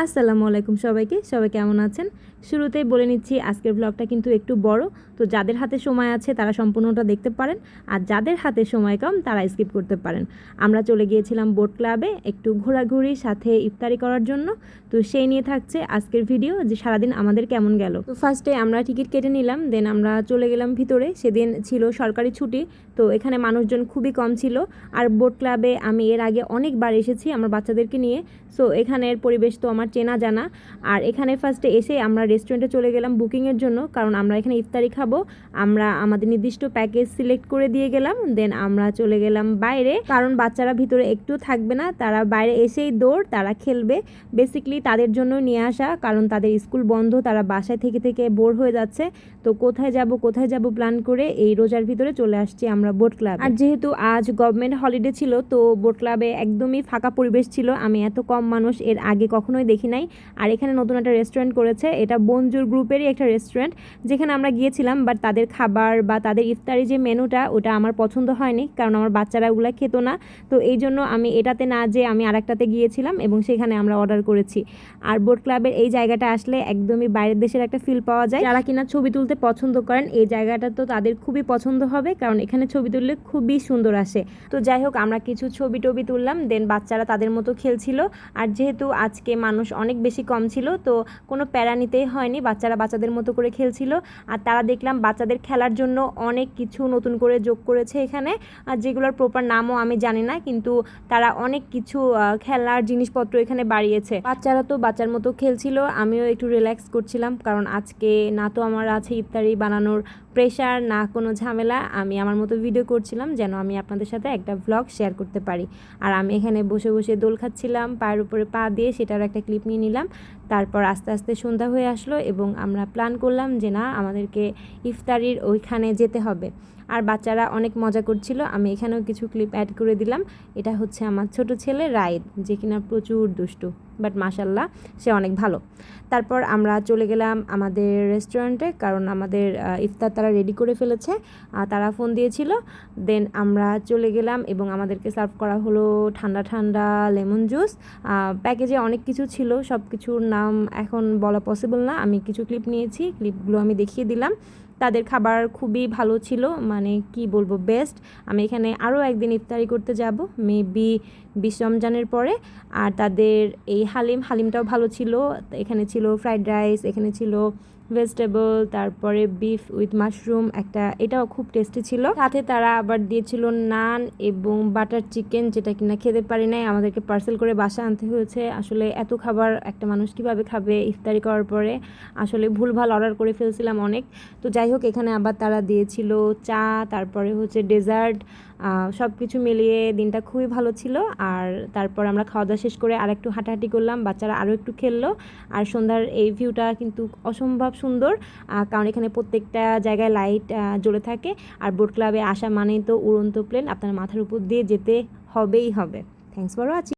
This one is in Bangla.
আসসালামু আলাইকুম সবাইকে। সবাই কেমন আছেন? শুরুতেই বলে নিচ্ছি আজকের ব্লগটা কিন্তু একটু বড়। তো যাদের হাতে সময় আছে তারা সম্পূর্ণটা দেখতে পারেন, আর যাদের হাতে সময় কম তারা স্কিপ করতে পারেন। আমরা চলে গিয়েছিলাম বোট ক্লাবে একটু ঘোরাঘুরি সাথে ইফতারি করার জন্য। তো সেই নিয়ে থাকছে আজকের ভিডিও, যে সারাদিন আমাদের কেমন গেল। তো ফার্স্টে আমরা টিকিট কেটে নিলাম, দেন আমরা চলে গেলাম ভিতরে। সেদিন ছিল সরকারি ছুটি, তো এখানে মানুষজন খুবই কম ছিল। আর বোট ক্লাবে আমি এর আগে অনেকবার এসেছি আমার বাচ্চাদেরকে নিয়ে। সো এখানের পরিবেশ তো আমার চেনা জানা। আর এখানে ফার্স্টে এসে আমরা রেস্টুরেন্টে চলে গেলাম বুকিংয়ের জন্য, কারণ আমরা এখানে ইফতারি খাবো। আমরা আমাদের নির্দিষ্ট প্যাকেজ সিলেক্ট করে দিয়ে গেলাম, দেন আমরা চলে গেলাম বাইরে, কারণ বাচ্চারা ভিতরে একটু থাকবে না, তারা বাইরে এসেই দৌড়, তারা খেলবে। বেসিক্যালি তাদের জন্য নিয়ে আসা, কারণ তাদের স্কুল বন্ধ, তারা বাসায় থেকে থেকে বোর হয়ে যাচ্ছে। তো কোথায় যাব প্ল্যান করে এই রোজার ভিতরে চলে আসছি আমরা বোট ক্লাব। আর যেহেতু আজ গভর্নমেন্ট হলিডে ছিল, তো বোট ক্লাবে একদমই ফাঁকা পরিবেশ ছিল। আমি এত কম মানুষ এর আগে কখনোই দেখি নাই। আর এখানে নতুন একটা রেস্টুরেন্ট করেছে, এটা বঞ্জুর গ্রুপেরই একটা রেস্টুরেন্ট, যেখানে আমরা গিয়েছিলাম। বাট তাদের খাবার বা তাদের ইফতারি যে মেনুটা, ওটা আমার পছন্দ হয়নি, কারণ আমার বাচ্চারা ওগুলো খেত না। তো এই জন্য আমি এটাতে না যে আমি আরেকটাতে গিয়েছিলাম এবং সেখানে আমরা অর্ডার করেছি। আর বোট ক্লাবের এই জায়গাটা আসলে একদমই বাইরের দেশের একটা ফিল পাওয়া যায়। যারা কিনা ছবি তুলতে পছন্দ করেন, এই জায়গাটা তো তাদের খুবই পছন্দ হবে, কারণ এখানে ছবি তুললে খুবই সুন্দর আসে। তো যাই হোক, আমরা কিছু ছবি টবি তুললাম, দেন বাচ্চারা তাদের মতো খেলছিল। আর যেহেতু আজকে মানুষ অনেক বেশি কম ছিল, তো কোনো প্যারা নিতেই হয়নি, বাচ্চারা বাচ্চাদের মতো করে খেলছিল। আর তারা দেখলাম বাচ্চাদের খেলার জন্য অনেক কিছু নতুন করে যোগ করেছে এখানে, আর যেগুলোর প্রপার নামও আমি জানি না, কিন্তু তারা অনেক কিছু খেলার জিনিসপত্র এখানে বাড়িয়েছে। বাচ্চারা তো বাচ্চার মতো খেলছিল, আমিও একটু রিল্যাক্স করছিলাম, কারণ আজকে না তো আমার আছে ইফতারি বানানোর প্রেশার, না কোনো ঝামেলা। আমি আমার মতো ভিডিও করছিলাম যেন আমি আপনাদের সাথে একটা ভ্লগ শেয়ার করতে পারি। আর আমি এখানে বসে বসে দোল খাচ্ছিলাম, পায়ের উপরে পা দিয়ে, সেটার একটা ক্লিপ নিয়ে নিলাম। তারপর আস্তে আস্তে সন্ধ্যা হয়ে আসলো এবং আমরা প্ল্যান করলাম যে না, আমাদেরকে ইফতারির ওইখানে যেতে হবে। আর বাচ্চারা অনেক মজা করছিল, আমি এখানেও কিছু ক্লিপ অ্যাড করে দিলাম। এটা হচ্ছে আমার ছোট ছেলে রাইদ, যে কিনা প্রচুর দুষ্টু, বাট মাশাল্লাহ সে অনেক ভালো। তারপর আমরা চলে গেলাম আমাদের রেস্টুরেন্টে, কারণ আমাদের ইফতার তারা রেডি করে ফেলেছে, তারা ফোন দিয়েছিল। দেন আমরা চলে গেলাম এবং আমাদেরকে সার্ভ করা হলো ঠান্ডা ঠান্ডা লেমন জুস। প্যাকেজে অনেক কিছু ছিল, সব কিছুর নাম এখন বলা পসিবল না। আমি কিছু ক্লিপ নিয়েছি, ক্লিপগুলো আমি দেখিয়ে দিলাম। তাদের খাবার খুবই ভালো ছিল, মানে কি বলবো, বেস্ট। আমি এখানে আরও একদিন ইফতারি করতে যাব, মেবি 20 রমজানের পরে। আর তাদের এই হালিমটাও ভালো ছিল। এখানে ছিল ফ্রাইড রাইস, এখানে ছিল ভেজিটেবল, তারপরে বিফ উইথ মাশরুম একটা, এটাও খুব টেস্টি ছিল। সাথে তারা আবার দিয়েছিল নান এবং বাটার চিকেন, যেটা কিনা খেতে পারি নাই, আমাদেরকে পার্সেল করে বাসা আনতে হয়েছে। আসলে এত খাবার একটা মানুষ কীভাবে খাবে ইফতারি করার পরে, আসলে ভুলভাল অর্ডার করে ফেলছিলাম অনেক। তো যাই হোক, এখানে আবার তারা দিয়েছিল চা, তারপরে হচ্ছে ডেজার্ট, সব কিছু মিলিয়ে দিনটা খুবই ভালো ছিল। আর তারপর আমরা খাওয়া দাওয়া শেষ করে আর একটু হাঁটাহাঁটি করলাম, বাচ্চারা আরও একটু খেললো। আর সন্ধ্যার এই ভিউটা কিন্তু অসম্ভব সুন্দর, কারণ এখানে প্রত্যেকটা জায়গায় লাইট জ্বলে থাকে। আর বোট ক্লাবে আসা মানেই তো উড়ন্ত প্লেন আপনার মাথার উপর দিয়ে যেতে হবেই হবে। Thanks for watching.